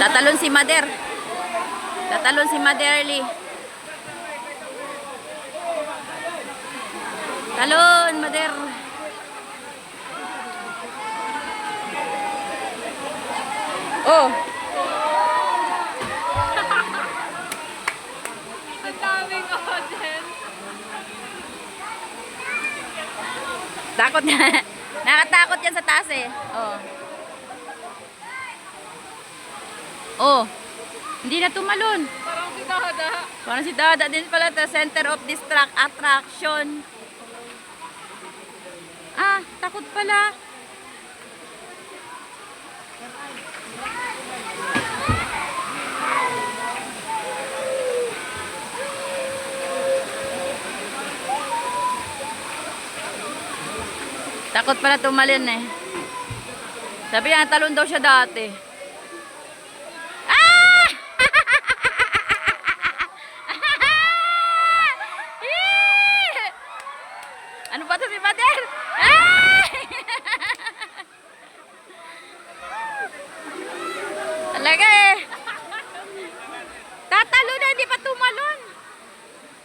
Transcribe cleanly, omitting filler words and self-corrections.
Tatalon si Mader. Tatalon si Maderly. Talon, Mader. Oh. Ang daming audience. Takot na. Nakatakot yan sa taas eh. Oh. Oh. Hindi na tumalon. Parang si Dada. Parang si Dada din pala the center of this attraction. Ah, takot pala. Takot pala tumalon eh. Sabi niya, talon daw siya dati. Ah! Ano ba ito si Mader? Ah! Talaga eh. Tatalo na, hindi pa tumalon.